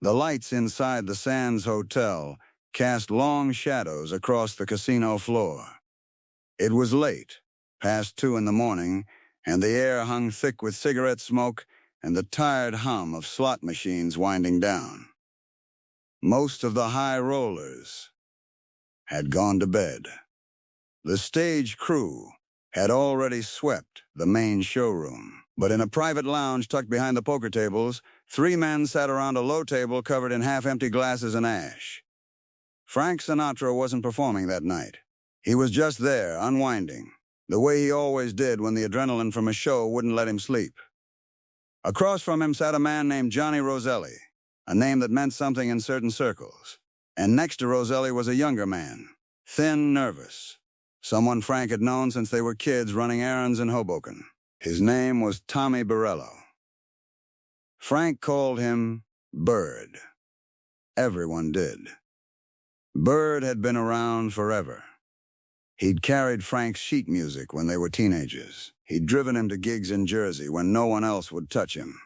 The lights inside the Sands Hotel cast long shadows across the casino floor. It was late, past 2 in the morning, and the air hung thick with cigarette smoke and the tired hum of slot machines winding down. Most of the high rollers had gone to bed. The stage crew had already swept the main showroom, but in a private lounge tucked behind the poker tables, 3 men sat around a low table covered in half-empty glasses and ash. Frank Sinatra wasn't performing that night. He was just there, unwinding, the way he always did when the adrenaline from a show wouldn't let him sleep. Across from him sat a man named Johnny Roselli, a name that meant something in certain circles. And next to Roselli was a younger man, thin, nervous, someone Frank had known since they were kids running errands in Hoboken. His name was Tommy Borello. Frank called him Bird. Everyone did. Bird had been around forever. He'd carried Frank's sheet music when they were teenagers. He'd driven him to gigs in Jersey when no one else would touch him.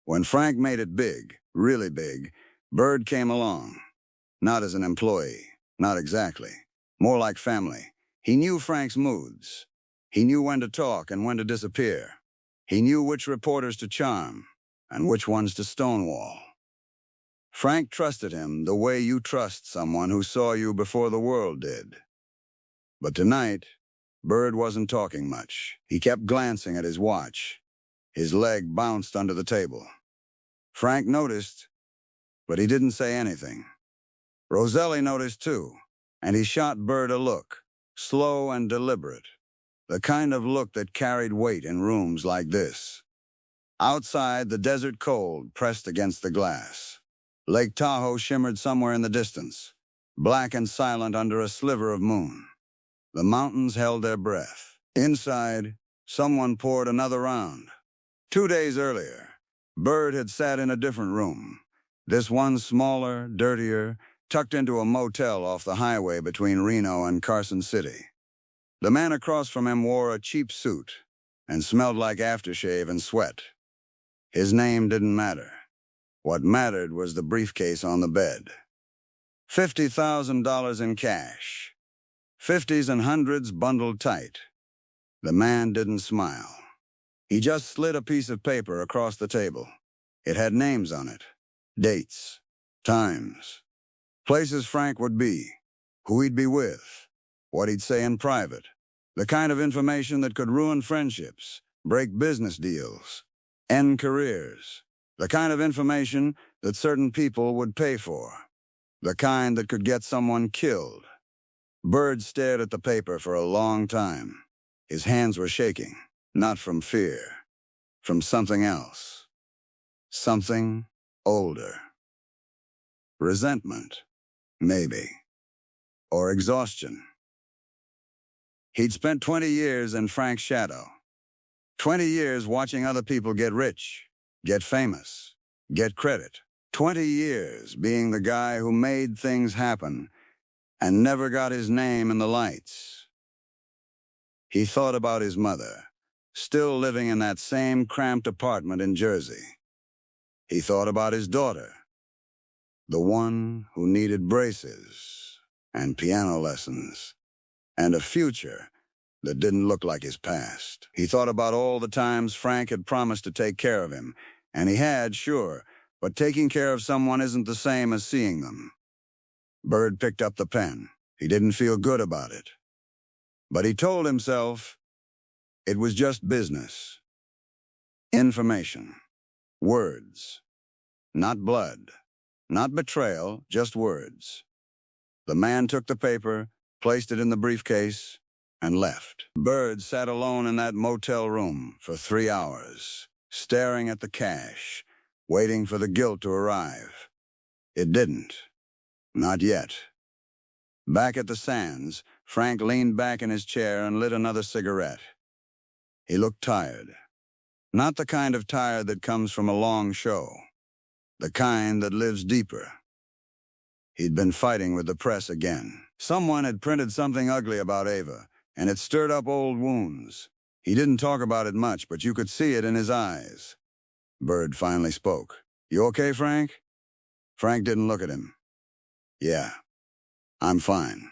When Frank made it big, really big, Bird came along. Not as an employee, not exactly. More like family. He knew Frank's moods. He knew when to talk and when to disappear. He knew which reporters to charm and which ones to stonewall. Frank trusted him the way you trust someone who saw you before the world did. But tonight, Bird wasn't talking much. He kept glancing at his watch. His leg bounced under the table. Frank noticed, but he didn't say anything. Roselli noticed too, and he shot Bird a look, slow and deliberate, the kind of look that carried weight in rooms like this. Outside, the desert cold pressed against the glass. Lake Tahoe shimmered somewhere in the distance, black and silent under a sliver of moon. The mountains held their breath. Inside, someone poured another round. 2 days earlier, Bird had sat in a different room. This one smaller, dirtier, tucked into a motel off the highway between Reno and Carson City. The man across from him wore a cheap suit and smelled like aftershave and sweat. His name didn't matter. What mattered was the briefcase on the bed. $50,000 in cash. 50s and hundreds bundled tight. The man didn't smile. He just slid a piece of paper across the table. It had names on it, dates, times, places Frank would be, who he'd be with, what he'd say in private, the kind of information that could ruin friendships, break business deals, end careers, the kind of information that certain people would pay for, the kind that could get someone killed. Bird stared at the paper for a long time. His hands were shaking, not from fear, from something else. Something older. Resentment, maybe. Or exhaustion. He'd spent 20 years in Frank's shadow. 20 years watching other people get rich, get famous, get credit. 20 years being the guy who made things happen and never got his name in the lights. He thought about his mother, still living in that same cramped apartment in Jersey. He thought about his daughter, the one who needed braces and piano lessons and a future that didn't look like his past. He thought about all the times Frank had promised to take care of him, and he had, sure, but taking care of someone isn't the same as seeing them. Bird picked up the pen. He didn't feel good about it. But he told himself it was just business. Information. Words. Not blood. Not betrayal, just words. The man took the paper, placed it in the briefcase, and left. Bird sat alone in that motel room for 3 hours, staring at the cash, waiting for the guilt to arrive. It didn't. Not yet. Back at the Sands, Frank leaned back in his chair and lit another cigarette. He looked tired. Not the kind of tired that comes from a long show. The kind that lives deeper. He'd been fighting with the press again. Someone had printed something ugly about Ava, and it stirred up old wounds. He didn't talk about it much, but you could see it in his eyes. Bird finally spoke. "You okay, Frank?" Frank didn't look at him. Yeah, I'm fine.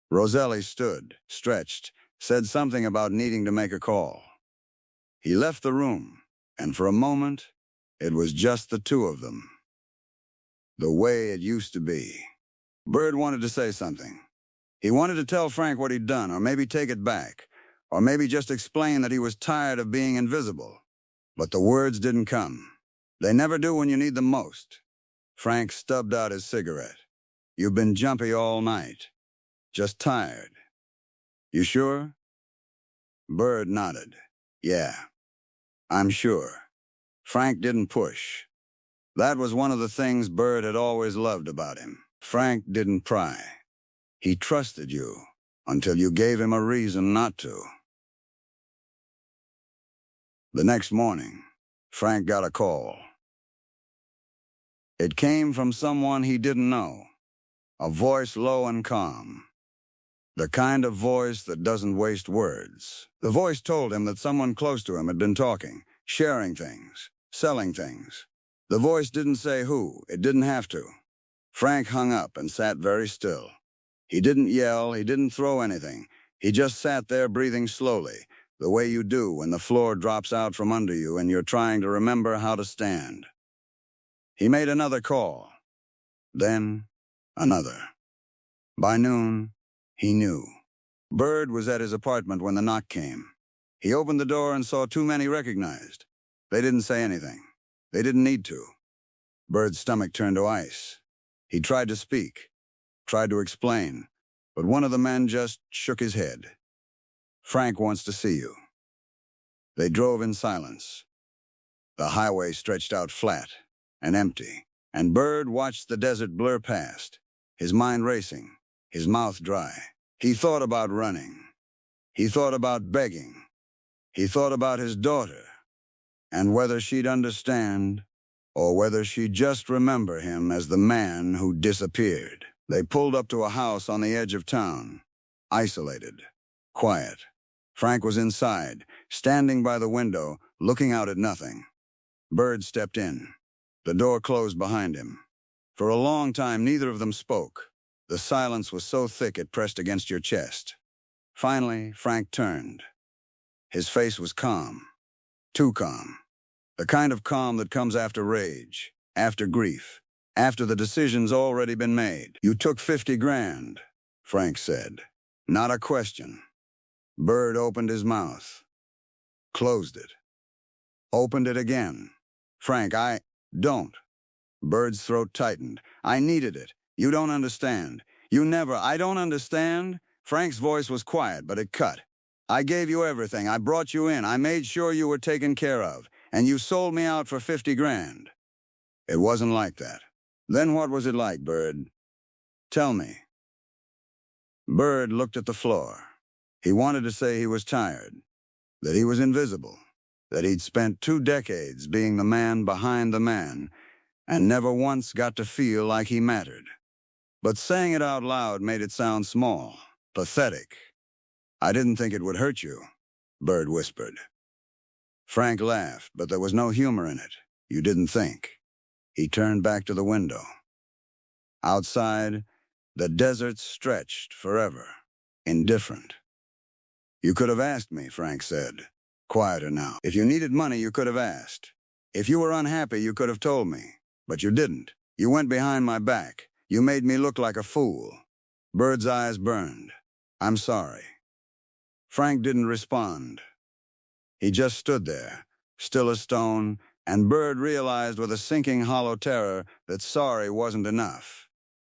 Roselli stood, stretched, said something about needing to make a call. He left the room, and for a moment, it was just the two of them. The way it used to be. Bird wanted to say something. He wanted to tell Frank what he'd done, or maybe take it back, or maybe just explain that he was tired of being invisible. But the words didn't come. They never do when you need them most. Frank stubbed out his cigarette. You've been jumpy all night. Just tired. You sure? Bird nodded. Yeah, I'm sure. Frank didn't push. That was one of the things Bird had always loved about him. Frank didn't pry. He trusted you until you gave him a reason not to. The next morning, Frank got a call. It came from someone he didn't know, a voice low and calm. The kind of voice that doesn't waste words. The voice told him that someone close to him had been talking, sharing things, selling things. The voice didn't say who, it didn't have to. Frank hung up and sat very still. He didn't yell, he didn't throw anything. He just sat there breathing slowly, the way you do when the floor drops out from under you and you're trying to remember how to stand. He made another call. Then, another. By noon, he knew. Bird was at his apartment when the knock came. He opened the door and saw two men he recognized. They didn't say anything. They didn't need to. Bird's stomach turned to ice. He tried to speak, tried to explain, but one of the men just shook his head. Frank wants to see you. They drove in silence. The highway stretched out flat and empty, and Bird watched the desert blur past, his mind racing, his mouth dry. He thought about running. He thought about begging. He thought about his daughter, and whether she'd understand, or whether she'd just remember him as the man who disappeared. They pulled up to a house on the edge of town, isolated, quiet. Frank was inside, standing by the window, looking out at nothing. Bird stepped in. The door closed behind him. For a long time, neither of them spoke. The silence was so thick it pressed against your chest. Finally, Frank turned. His face was calm. Too calm. The kind of calm that comes after rage, after grief, after the decision's already been made. You took 50 grand, Frank said. Not a question. Bird opened his mouth. Closed it. Opened it again. Frank, don't. Bird's throat tightened. I needed it. You don't understand. I don't understand. Frank's voice was quiet, but it cut. I gave you everything. I brought you in. I made sure you were taken care of. And you sold me out for 50 grand. It wasn't like that. Then what was it like, Bird? Tell me. Bird looked at the floor. He wanted to say he was tired, that he was invisible, that he'd spent 2 decades being the man behind the man, and never once got to feel like he mattered. But saying it out loud made it sound small, pathetic. I didn't think it would hurt you, Bird whispered. Frank laughed, but there was no humor in it. You didn't think. He turned back to the window. Outside, the desert stretched forever, indifferent. You could have asked me, Frank said, quieter now. If you needed money, you could have asked. If you were unhappy, you could have told me. But you didn't. You went behind my back. You made me look like a fool. Bird's eyes burned. I'm sorry. Frank didn't respond. He just stood there, still as stone, and Bird realized with a sinking hollow terror that sorry wasn't enough.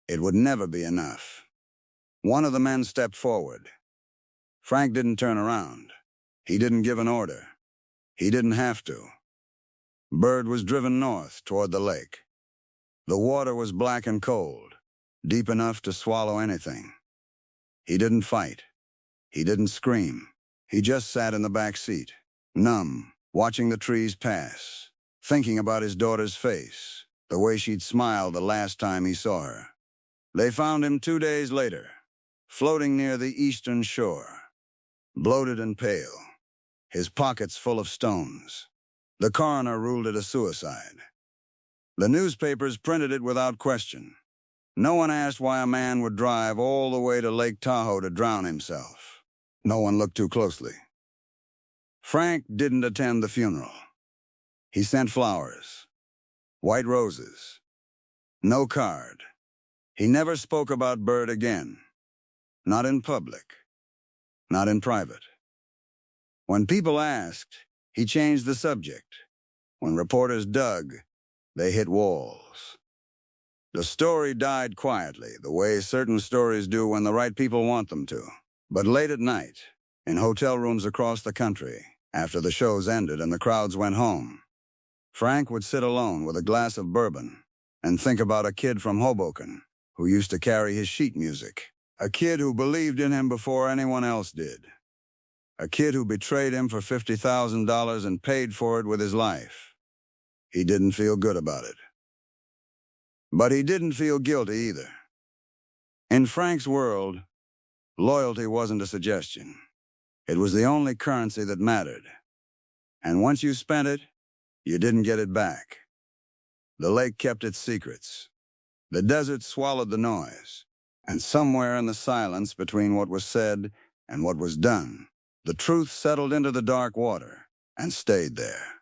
It would never be enough. One of the men stepped forward. Frank didn't turn around. He didn't give an order. He didn't have to. Bird was driven north toward the lake. The water was black and cold, deep enough to swallow anything. He didn't fight. He didn't scream. He just sat in the back seat, numb, watching the trees pass, thinking about his daughter's face, the way she'd smiled the last time he saw her. They found him 2 days later, floating near the eastern shore, bloated and pale, his pockets full of stones. The coroner ruled it a suicide. The newspapers printed it without question. No one asked why a man would drive all the way to Lake Tahoe to drown himself. No one looked too closely. Frank didn't attend the funeral. He sent flowers, white roses, no card. He never spoke about Bird again. Not in public, not in private. When people asked, he changed the subject. When reporters dug, they hit walls. The story died quietly, the way certain stories do when the right people want them to. But late at night, in hotel rooms across the country, after the shows ended and the crowds went home, Frank would sit alone with a glass of bourbon and think about a kid from Hoboken who used to carry his sheet music. A kid who believed in him before anyone else did. A kid who betrayed him for $50,000 and paid for it with his life. He didn't feel good about it. But he didn't feel guilty either. In Frank's world, loyalty wasn't a suggestion. It was the only currency that mattered. And once you spent it, you didn't get it back. The lake kept its secrets. The desert swallowed the noise. And somewhere in the silence between what was said and what was done, the truth settled into the dark water and stayed there.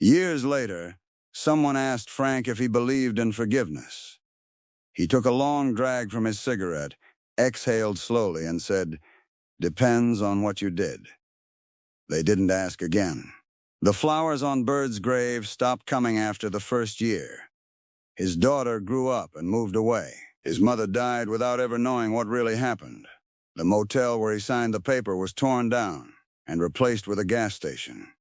Years later, someone asked Frank if he believed in forgiveness. He took a long drag from his cigarette, exhaled slowly, and said, "Depends on what you did." They didn't ask again. The flowers on Bird's grave stopped coming after the first year. His daughter grew up and moved away. His mother died without ever knowing what really happened. The motel where he signed the paper was torn down and replaced with a gas station.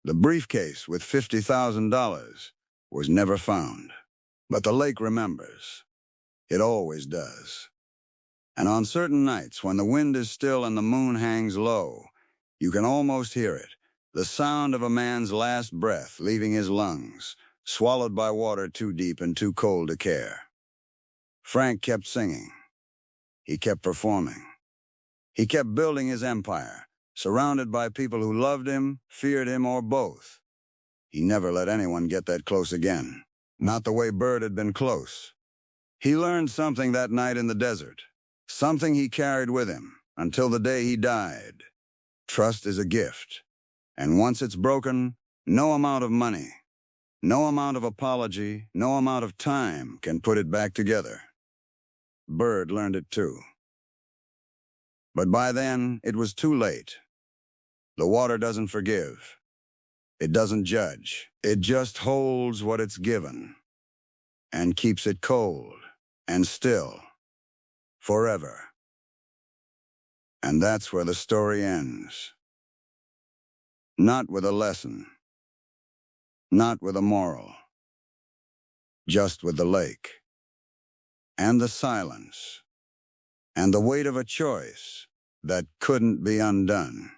The briefcase with $50,000 was never found. But the lake remembers. It always does. And on certain nights, when the wind is still and the moon hangs low, you can almost hear it, the sound of a man's last breath leaving his lungs, swallowed by water too deep and too cold to care. Frank kept singing. He kept performing. He kept building his empire, surrounded by people who loved him, feared him, or both. He never let anyone get that close again. Not the way Bird had been close. He learned something that night in the desert, something he carried with him until the day he died. Trust is a gift, and once it's broken, no amount of money, no amount of apology, no amount of time can put it back together. Bird learned it too. But by then, it was too late. The water doesn't forgive. It doesn't judge. It just holds what it's given and keeps it cold and still forever. And that's where the story ends. Not with a lesson. Not with a moral. Just with the lake. And the silence. And the weight of a choice that couldn't be undone.